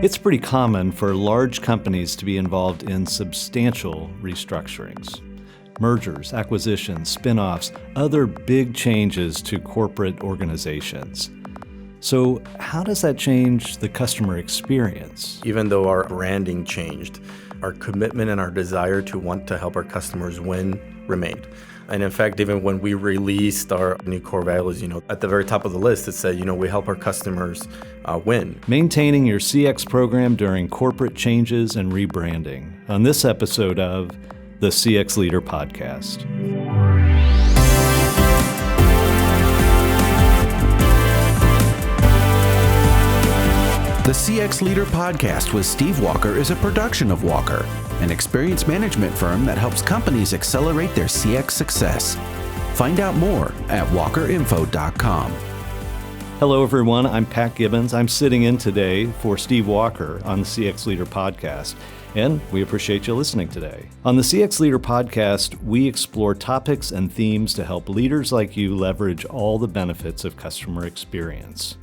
It's pretty common for large companies to be involved in substantial restructurings. Mergers, acquisitions, spin-offs, other big changes to corporate organizations. So how does that change the customer experience? Even though our branding changed, our commitment and our desire to want to help our customers win remained. And in fact, even when we released our new core values, at the very top of the list, it said, we help our customers win. Maintaining your CX program during corporate changes and rebranding. On this episode of the CX Leader Podcast. The CX Leader Podcast with Steve Walker is a production of Walker, an experience management firm that helps companies accelerate their CX success. Find out more at walkerinfo.com. Hello, everyone. I'm Pat Gibbons. I'm sitting in today for Steve Walker on the CX Leader Podcast, and we appreciate you listening today. On the CX Leader Podcast, we explore topics and themes to help leaders like you leverage all the benefits of customer experience.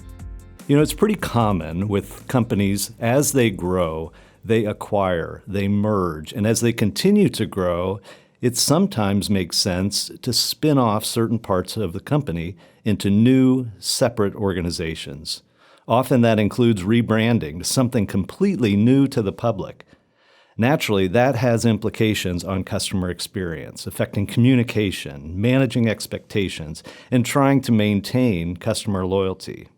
It's pretty common with companies, as they grow, they acquire, they merge, and as they continue to grow, it sometimes makes sense to spin off certain parts of the company into new, separate organizations. Often that includes rebranding to something completely new to the public. Naturally, that has implications on customer experience, affecting communication, managing expectations, and trying to maintain customer loyalty.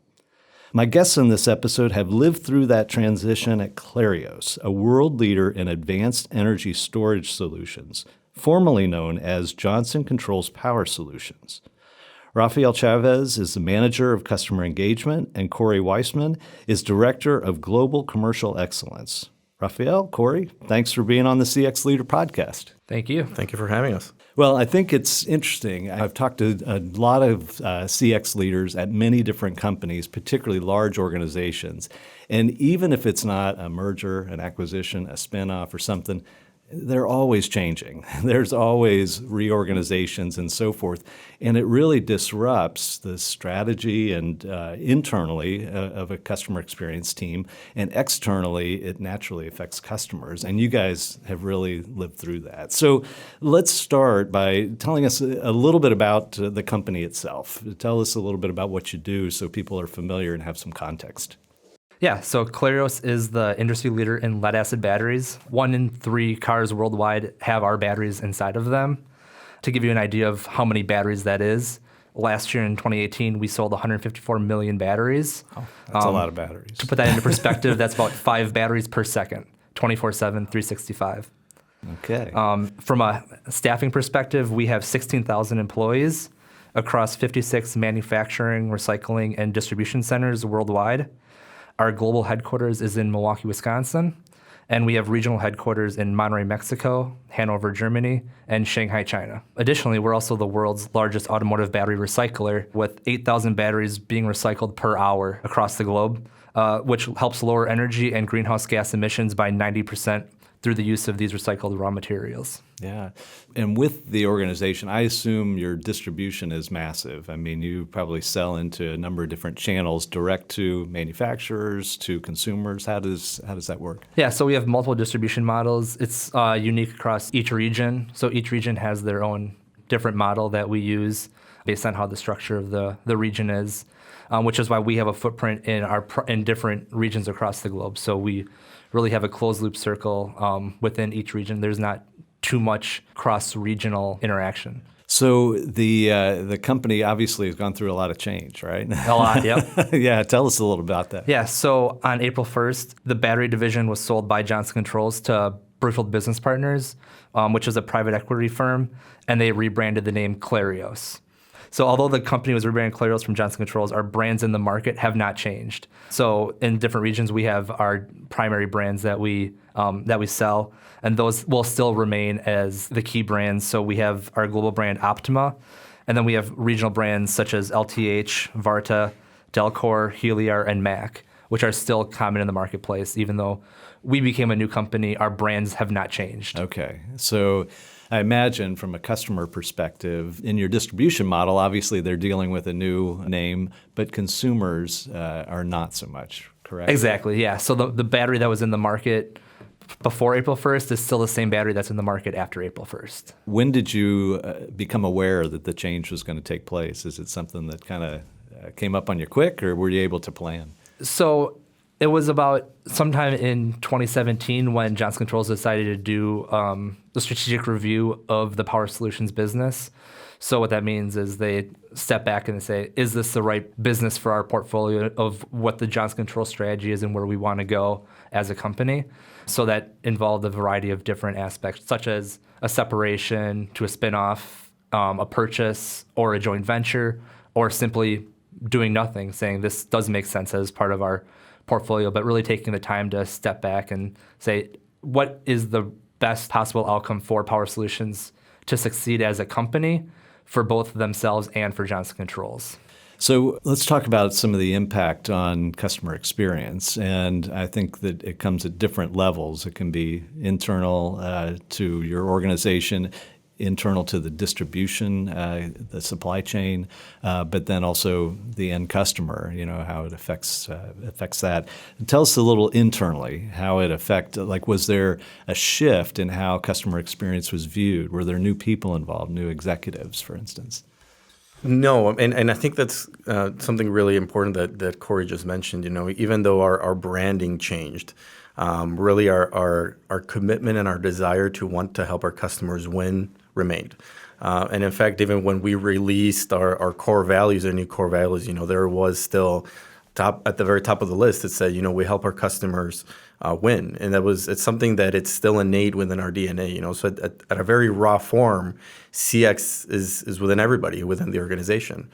My guests in this episode have lived through that transition at Clarios, a world leader in advanced energy storage solutions, formerly known as Johnson Controls Power Solutions. Rafael Chavez is the Manager of Customer Engagement, and Kory Weisman is Director of Global Commercial Excellence. Rafael, Kory, thanks for being on the CX Leader Podcast. Thank you. Thank you for having us. Well, I think it's interesting. I've talked to a lot of CX leaders at many different companies, particularly large organizations. And even if it's not a merger, an acquisition, a spinoff or something, they're always changing. There's always reorganizations and so forth. And it really disrupts the strategy and internally of a customer experience team. And externally, it naturally affects customers. And you guys have really lived through that. So let's start by telling us a little bit about the company itself. Tell us a little bit about what you do so people are familiar and have some context. Yeah, so Clarios is the industry leader in lead-acid batteries. 1 in 3 cars worldwide have our batteries inside of them. To give you an idea of how many batteries that is, last year in 2018, we sold 154 million batteries. Oh, that's a lot of batteries. To put that into perspective, that's about 5 batteries per second, 24/7, 365. Okay. From a staffing perspective, we have 16,000 employees across 56 manufacturing, recycling, and distribution centers worldwide. Our global headquarters is in Milwaukee, Wisconsin, and we have regional headquarters in Monterrey, Mexico, Hanover, Germany, and Shanghai, China. Additionally, we're also the world's largest automotive battery recycler, with 8,000 batteries being recycled per hour across the globe, which helps lower energy and greenhouse gas emissions by 90% through the use of these recycled raw materials. Yeah. And with the organization, I assume your distribution is massive. I mean, you probably sell into a number of different channels, direct to manufacturers, to consumers. How does that work? Yeah, so we have multiple distribution models. It's unique across each region. So each region has their own different model that we use based on how the structure of the region is, which is why we have a footprint in different regions across the globe. So we really have a closed loop circle within each region. There's not too much cross-regional interaction. So the company obviously has gone through a lot of change, right? A lot, yep. Yeah, tell us a little about that. Yeah, so on April 1st, the battery division was sold by Johnson Controls to Brookfield Business Partners, which is a private equity firm, and they rebranded the name Clarios. So although the company was rebranding Clarios from Johnson Controls, our brands in the market have not changed. So in different regions, we have our primary brands that we sell, and those will still remain as the key brands. So we have our global brand Optima, and then we have regional brands such as LTH, Varta, Delcor, Heliar, and Mac, which are still common in the marketplace. Even though we became a new company, our brands have not changed. Okay. So I imagine from a customer perspective, in your distribution model, obviously they're dealing with a new name, but consumers are not so much, correct? Exactly, yeah. So the battery that was in the market before April 1st is still the same battery that's in the market after April 1st. When did you become aware that the change was going to take place? Is it something that kind of came up on you quick, or were you able to plan? So it was about sometime in 2017 when Johnson Controls decided to do the strategic review of the Power Solutions business. So what that means is they step back and they say, is this the right business for our portfolio of what the Johnson Controls strategy is and where we want to go as a company? So that involved a variety of different aspects, such as a separation to a spinoff, a purchase, or a joint venture, or simply doing nothing, saying this does make sense as part of our portfolio, but really taking the time to step back and say, what is the best possible outcome for Power Solutions to succeed as a company for both themselves and for Johnson Controls? So let's talk about some of the impact on customer experience. And I think that it comes at different levels. It can be internal to your organization, internal to the distribution, the supply chain, but then also the end customer, how it affects that. And tell us a little internally how it affected, was there a shift in how customer experience was viewed? Were there new people involved, new executives, for instance? No, and I think that's something really important that Kory just mentioned. Even though our branding changed, really our commitment and our desire to want to help our customers win remained. And in fact, even when we released our core values, our new core values, there was still at the very top of the list, it said, we help our customers win. And it's something that it's still innate within our DNA, So at a very raw form, CX is within everybody, within the organization.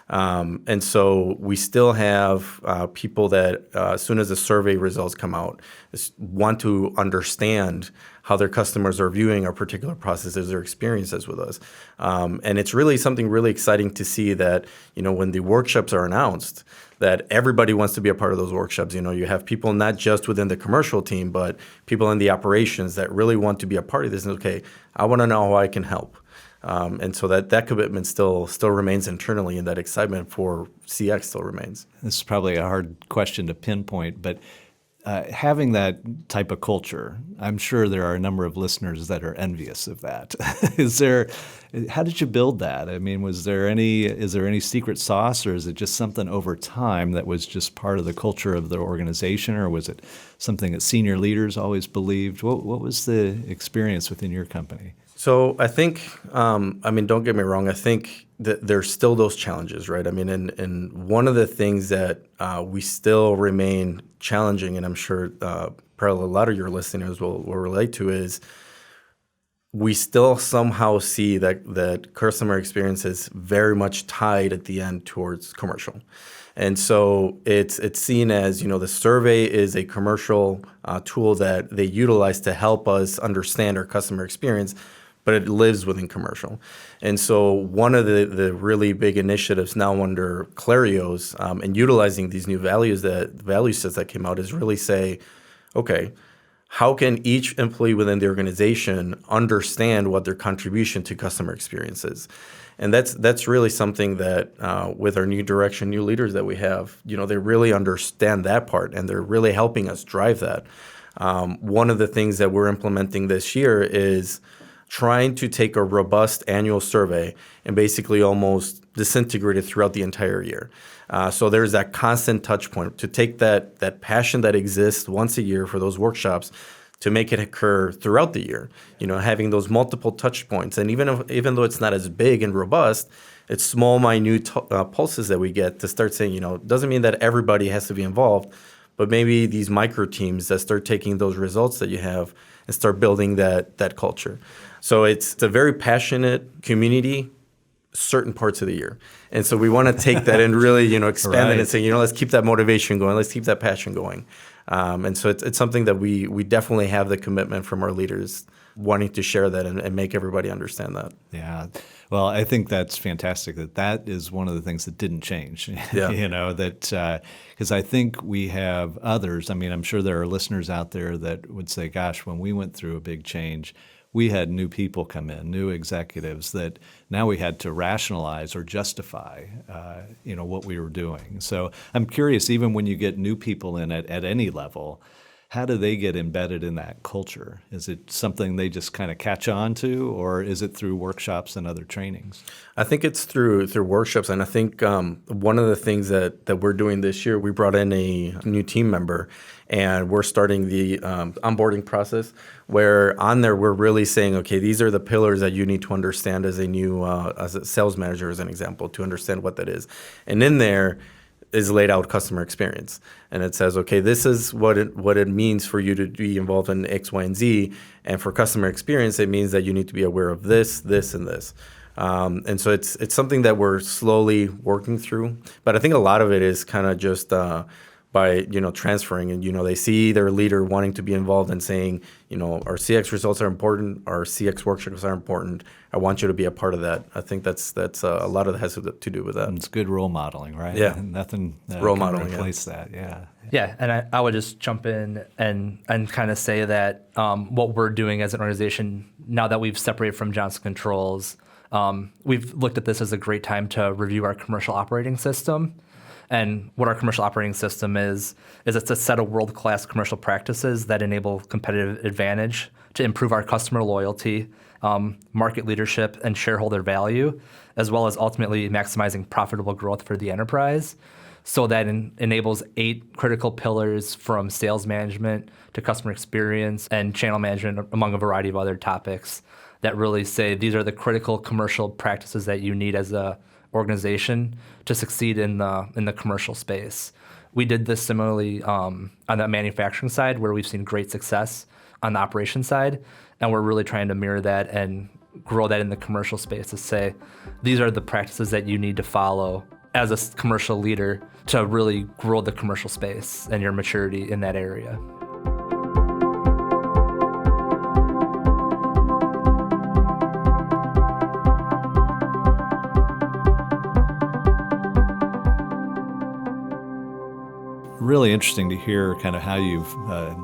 And so we still have people that as soon as the survey results come out, want to understand how their customers are viewing our particular processes or experiences with us. And it's really something really exciting to see that, when the workshops are announced, that everybody wants to be a part of those workshops. You have people not just within the commercial team, but people in the operations that really want to be a part of this. And okay, I want to know how I can help. And so that commitment still remains internally, and that excitement for CX still remains. This is probably a hard question to pinpoint, but having that type of culture, I'm sure there are a number of listeners that are envious of that. How did you build that? I mean, is there any secret sauce, or is it just something over time that was just part of the culture of the organization, or was it something that senior leaders always believed? What was the experience within your company? So I think, don't get me wrong, I think that there's still those challenges, right? And one of the things that we still remain challenging, and I'm sure probably a lot of your listeners will relate to, is we still somehow see that customer experience is very much tied at the end towards commercial. And so it's seen as, the survey is a commercial tool that they utilize to help us understand our customer experience, but it lives within commercial. And so one of the really big initiatives now under Clarios and utilizing these new value sets that came out is really say, okay, how can each employee within the organization understand what their contribution to customer experience is? And that's really something that with our new direction, new leaders that we have, they really understand that part, and they're really helping us drive that. One of the things that we're implementing this year is trying to take a robust annual survey and basically almost disintegrate it throughout the entire year. So there's that constant touch point to take that passion that exists once a year for those workshops to make it occur throughout the year, having those multiple touch points. And even though it's not as big and robust, it's small, minute pulses that we get to start saying, it doesn't mean that everybody has to be involved, but maybe these micro teams that start taking those results that you have and start building that culture. So it's a very passionate community certain parts of the year. And so we want to take that and really, expand it and say, let's keep that motivation going. Let's keep that passion going. And so it's something that we definitely have the commitment from our leaders wanting to share that and make everybody understand that. Yeah. Well, I think that's fantastic that is one of the things that didn't change, Yeah. Because I think we have others. I'm sure there are listeners out there that would say, gosh, when we went through a big change, we had new people come in, new executives that now we had to rationalize or justify, what we were doing. So I'm curious, even when you get new people in at any level, how do they get embedded in that culture? Is it something they just kind of catch on to, or is it through workshops and other trainings? I think it's through workshops, and I think one of the things that we're doing this year, we brought in a new team member, and we're starting the onboarding process, where on there we're really saying, okay, these are the pillars that you need to understand as as a sales manager, as an example, to understand what that is. And in there is laid out customer experience. And it says, okay, this is what it means for you to be involved in X, Y, and Z. And for customer experience, it means that you need to be aware of this, this, and this. And so it's something that we're slowly working through. But I think a lot of it is kind of just by transferring, and they see their leader wanting to be involved and saying, our CX results are important, our CX workshops are important. I want you to be a part of that. I think that's a lot of that has to do with that. It's good role modeling, right? Yeah, nothing role can modeling replace that. Yeah. Yeah, and I would just jump in and kind of say that what we're doing as an organization now that we've separated from Johnson Controls, we've looked at this as a great time to review our commercial operating system. And what our commercial operating system is it's a set of world-class commercial practices that enable competitive advantage to improve our customer loyalty, market leadership, and shareholder value, as well as ultimately maximizing profitable growth for the enterprise. So that enables 8 critical pillars, from sales management to customer experience and channel management, among a variety of other topics, that really say these are the critical commercial practices that you need as a organization to succeed in the commercial space. We did this similarly on the manufacturing side, where we've seen great success on the operation side, and we're really trying to mirror that and grow that in the commercial space to say these are the practices that you need to follow as a commercial leader to really grow the commercial space and your maturity in that area. Really interesting to hear kind of how you've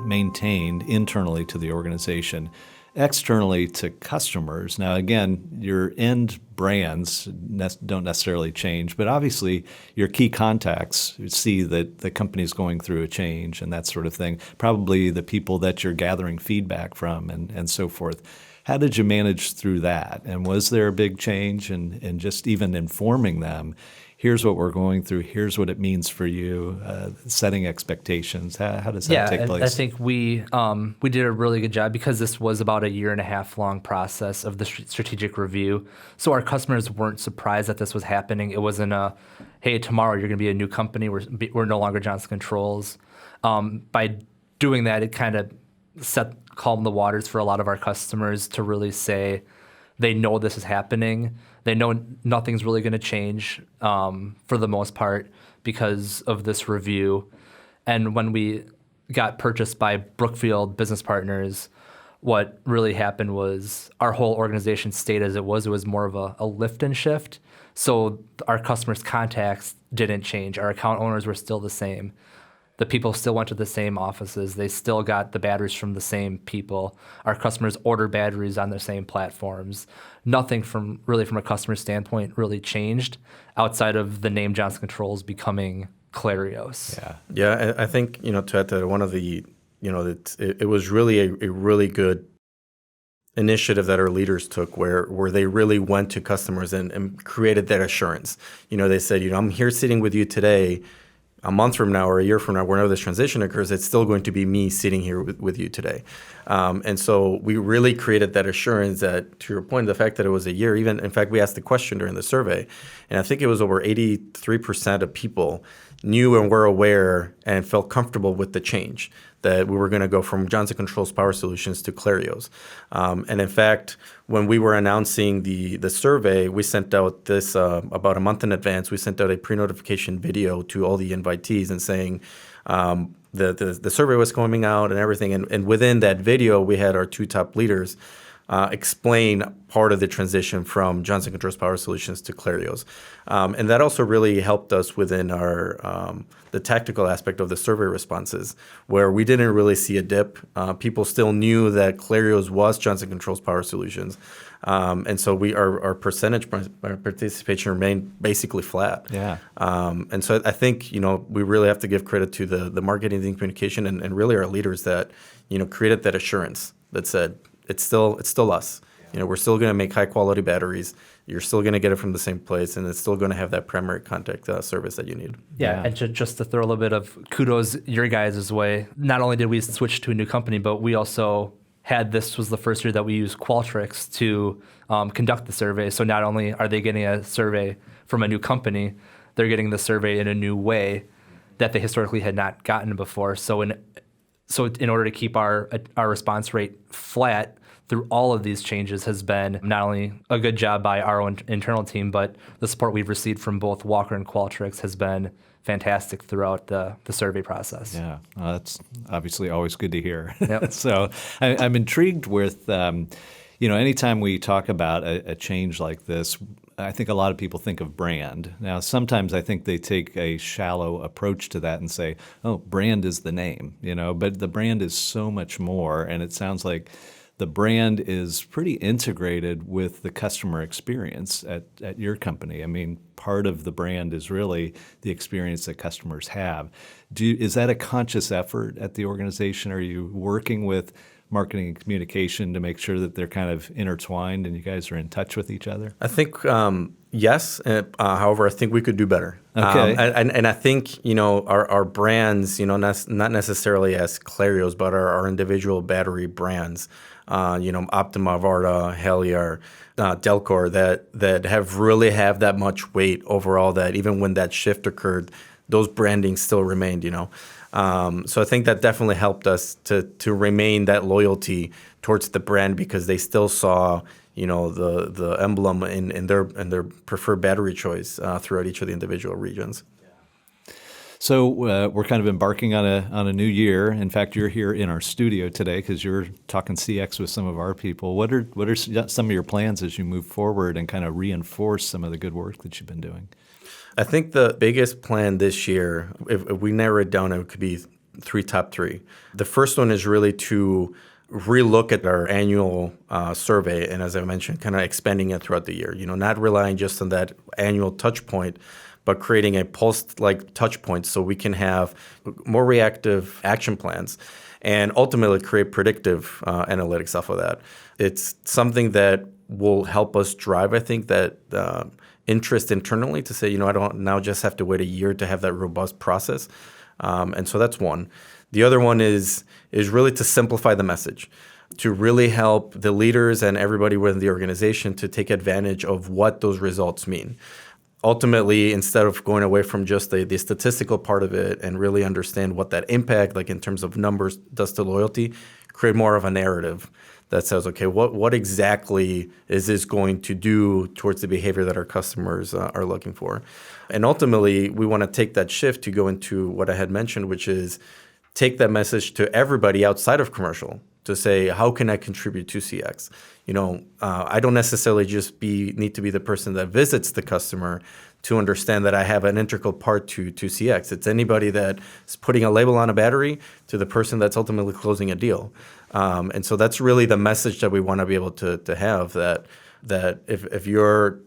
maintained internally to the organization, externally to customers. Now, again, your end brands don't necessarily change, but obviously your key contacts see that the company's going through a change and that sort of thing, probably the people that you're gathering feedback from and so forth. How did you manage through that? And was there a big change in just even informing them, here's what we're going through, here's what it means for you, setting expectations? How does that take place? I think we did a really good job, because this was about a 1.5 year long process of the strategic review. So our customers weren't surprised that this was happening. It wasn't hey, tomorrow you're going to be a new company. We're no longer Johnson Controls. By doing that, it kind of calmed the waters for a lot of our customers to really say they know this is happening. They know nothing's really going to change for the most part because of this review. And when we got purchased by Brookfield Business Partners, what really happened was our whole organization stayed as it was. It was more of a lift and shift. So our customers' contacts didn't change. Our account owners were still the same. The people still went to the same offices. They still got the batteries from the same people. Our customers order batteries on the same platforms. Nothing from a customer standpoint really changed outside of the name Johnson Controls becoming Clarios. Yeah. I think, to add to one of the, it was really a really good initiative that our leaders took where they really went to customers and created that assurance. They said, I'm here sitting with you today. A month from now or a year from now, whenever this transition occurs, it's still going to be me sitting here with you today. And so we really created that assurance that, to your point, the fact that it was a year, even, in fact, we asked the question during the survey, and I think it was over 83% of people knew and were aware and felt comfortable with the change, that we were going to go from Johnson Controls Power Solutions to Clarios. And in fact, when we were announcing the survey, we sent out this about a month in advance. We sent out a pre-notification video to all the invitees and saying the survey was coming out and everything. And within that video, we had our 2 top leaders explain part of the transition from Johnson Controls Power Solutions to Clarios. And that also really helped us within our the tactical aspect of the survey responses, where we didn't really see a dip. People still knew that Clarios was Johnson Controls Power Solutions. And so our percentage participation remained basically flat. Yeah. And so I think, we really have to give credit to the marketing and communication and really our leaders that, created that assurance that said, it's still us. We're still going to make high quality batteries. You're still going to get it from the same place, and it's still going to have that primary contact service that you need. Yeah, and just to throw a little bit of kudos your guys' way, not only did we switch to a new company, but we also this was the first year that we used Qualtrics to conduct the survey. So not only are they getting a survey from a new company, they're getting the survey in a new way that they historically had not gotten before. So in order to keep our response rate flat through all of these changes has been not only a good job by our own internal team, but the support we've received from both Walker and Qualtrics has been fantastic throughout the survey process. Yeah, that's obviously always good to hear. Yep. So I'm intrigued with, anytime we talk about a change like this, I think a lot of people think of brand. Now, sometimes I think they take a shallow approach to that and say, oh, brand is the name, but the brand is so much more. And it sounds like the brand is pretty integrated with the customer experience at your company. I mean, part of the brand is really the experience that customers have. Is that a conscious effort at the organization? Are you working with marketing and communication to make sure that they're kind of intertwined and you guys are in touch with each other? I think yes. However, I think we could do better. Okay. And I think, our brands, not necessarily as Clarios, but our individual battery brands, Optima, Varta, Heliar, Delcor, that have that much weight overall that even when that shift occurred, those brandings still remained, So I think that definitely helped us to remain that loyalty towards the brand because they still saw, the emblem in their preferred battery choice throughout each of the individual regions. So we're kind of embarking on a new year. In fact, you're here in our studio today because you're talking CX with some of our people. What are some of your plans as you move forward and kind of reinforce some of the good work that you've been doing? I think the biggest plan this year, if we narrow it down, it could be top three. The first one is really to relook at our annual survey, and as I mentioned, kind of expanding it throughout the year. Not relying just on that annual touch point, but creating a pulse-like touch point so we can have more reactive action plans and ultimately create predictive analytics off of that. It's something that will help us drive, I think, that interest internally to say, I don't now just have to wait a year to have that robust process. And so that's one. The other one is really to simplify the message, to really help the leaders and everybody within the organization to take advantage of what those results mean. Ultimately, instead of going away from just the statistical part of it and really understand what that impact, like in terms of numbers, does to loyalty, create more of a narrative that says, okay, what exactly is this going to do towards the behavior that our customers are looking for? And ultimately, we want to take that shift to go into what I had mentioned, which is take that message to everybody outside of commercial to say, how can I contribute to CX? I don't necessarily just need to be the person that visits the customer to understand that I have an integral part to CX. It's anybody that's putting a label on a battery to the person that's ultimately closing a deal. And so that's really the message that we want to be able to have, that if you're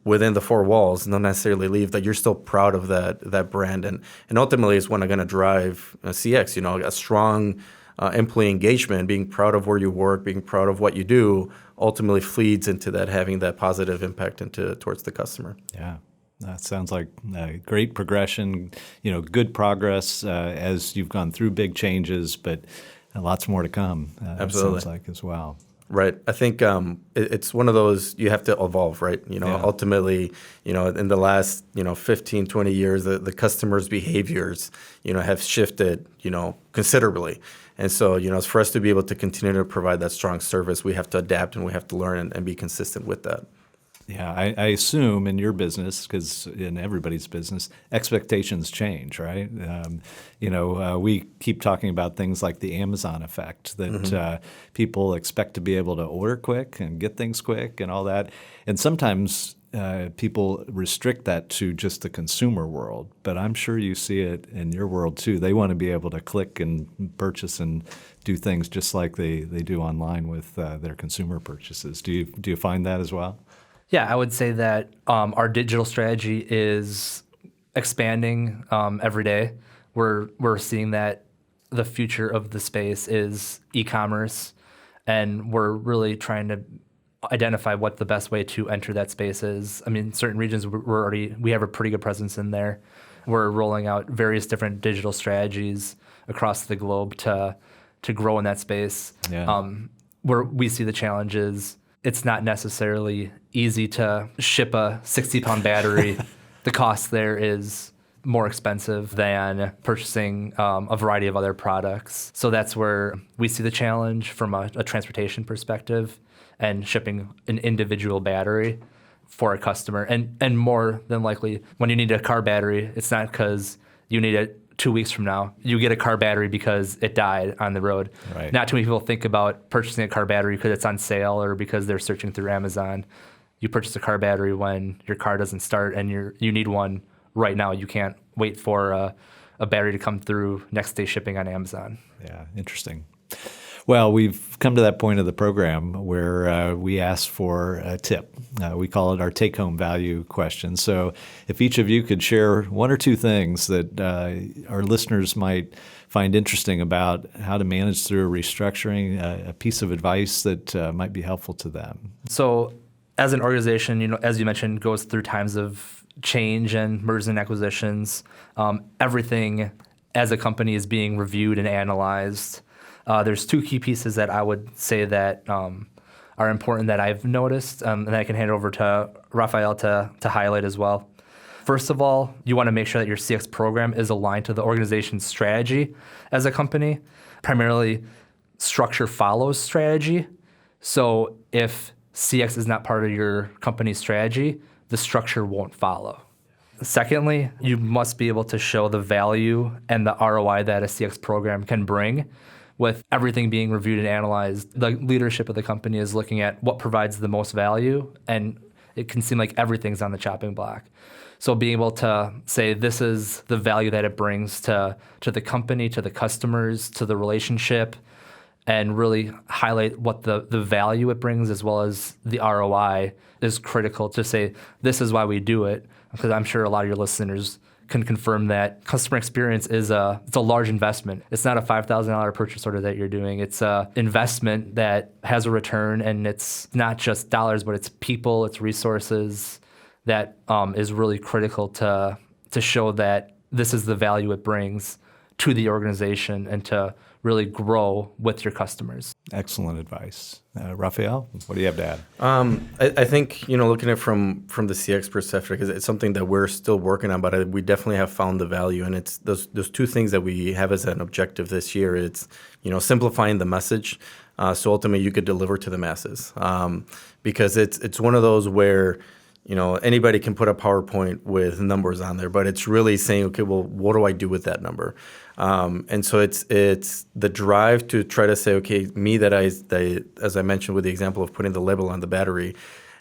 within the four walls, not necessarily leave, that you're still proud of that brand. And ultimately is when I'm going to drive CX, a strong employee engagement, being proud of where you work, being proud of what you do, ultimately feeds into that, having that positive impact towards the customer. Yeah. That sounds like a great progression, good progress as you've gone through big changes, but lots more to come, Absolutely. It sounds like as well. Right. I think it's one of those, you have to evolve, right? Ultimately, in the last, 15, 20 years, the customers' behaviors, have shifted, considerably. And so, for us to be able to continue to provide that strong service, we have to adapt and we have to learn and be consistent with that. Yeah, I assume in your business, because in everybody's business, expectations change, right? We keep talking about things like the Amazon effect, that people expect to be able to order quick and get things quick and all that. And sometimes people restrict that to just the consumer world, but I'm sure you see it in your world too. They want to be able to click and purchase and do things just like they do online with their consumer purchases. Do you find that as well? Yeah, I would say that our digital strategy is expanding every day. We're seeing that the future of the space is e-commerce, and we're really trying to identify what the best way to enter that space is. I mean, certain regions we have a pretty good presence in there. We're rolling out various different digital strategies across the globe to grow in that space. Yeah. Where we see the challenges, it's not necessarily easy to ship a 60-pound battery. The cost there is more expensive than purchasing a variety of other products. So that's where we see the challenge from a transportation perspective and shipping an individual battery for a customer. And more than likely, when you need a car battery, it's not because you need it 2 weeks from now. You get a car battery because it died on the road. Right. Not too many people think about purchasing a car battery because it's on sale or because they're searching through Amazon. You purchase a car battery when your car doesn't start and you need one right now. You can't wait for a battery to come through next day shipping on Amazon. Yeah, interesting. Well, we've come to that point of the program where we ask for a tip. We call it our take-home value question. So if each of you could share one or two things that our listeners might find interesting about how to manage through a restructuring, a piece of advice that might be helpful to them. So as an organization, as you mentioned, goes through times of change and mergers and acquisitions. Everything as a company is being reviewed and analyzed. There's two key pieces that I would say that are important that I've noticed, and I can hand it over to Rafael to highlight as well. First of all, you want to make sure that your CX program is aligned to the organization's strategy as a company. Primarily, structure follows strategy. So if CX is not part of your company's strategy, the structure won't follow. Secondly, you must be able to show the value and the ROI that a CX program can bring. With everything being reviewed and analyzed, the leadership of the company is looking at what provides the most value, and it can seem like everything's on the chopping block. So being able to say this is the value that it brings to the company, to the customers, to the relationship, and really highlight what the value it brings as well as the ROI is critical to say this is why we do it, because I'm sure a lot of your listeners can confirm that customer experience it's a large investment. It's not a $5,000 purchase order that you're doing. It's a investment that has a return, and it's not just dollars, but it's people, it's resources that is really critical to show that this is the value it brings to the organization and to really grow with your customers. Excellent advice. Rafael, what do you have to add? I think, looking at it from the CX perspective, because it's something that we're still working on, but we definitely have found the value. And it's those two things that we have as an objective this year. It's, simplifying the message so ultimately you could deliver to the masses. Because it's one of those where, anybody can put a PowerPoint with numbers on there, but it's really saying, okay, well, what do I do with that number? And so it's the drive to try to say, okay, as I mentioned with the example of putting the label on the battery,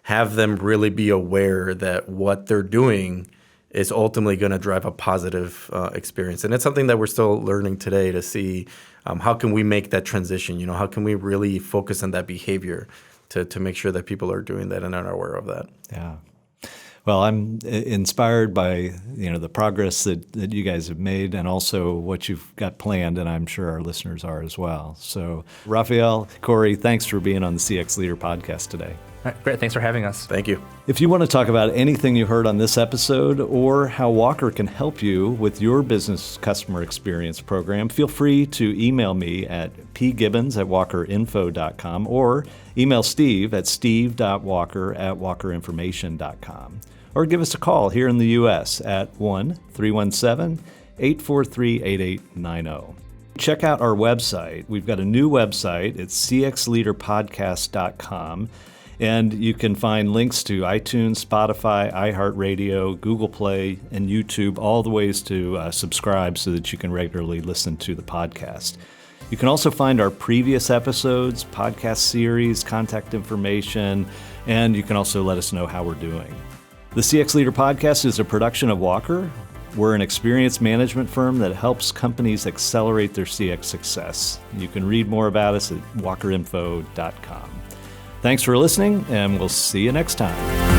have them really be aware that what they're doing is ultimately going to drive a positive experience. And it's something that we're still learning today to see how can we make that transition, how can we really focus on that behavior to make sure that people are doing that and are aware of that. Yeah. Well, I'm inspired by the progress that you guys have made and also what you've got planned, and I'm sure our listeners are as well. So, Rafael, Kory, thanks for being on the CX Leader podcast today. All right, great. Thanks for having us. Thank you. If you want to talk about anything you heard on this episode or how Walker can help you with your business customer experience program, feel free to email me at pgibbons@walkerinfo.com or email Steve at steve.walker@walkerinformation.com. Or give us a call here in the U.S. at 1-317-843-8890. Check out our website. We've got a new website. It's cxleaderpodcast.com. And you can find links to iTunes, Spotify, iHeartRadio, Google Play, and YouTube, all the ways to subscribe so that you can regularly listen to the podcast. You can also find our previous episodes, podcast series, contact information, and you can also let us know how we're doing. The CX Leader Podcast is a production of Walker. We're an experience management firm that helps companies accelerate their CX success. You can read more about us at walkerinfo.com. Thanks for listening, and we'll see you next time.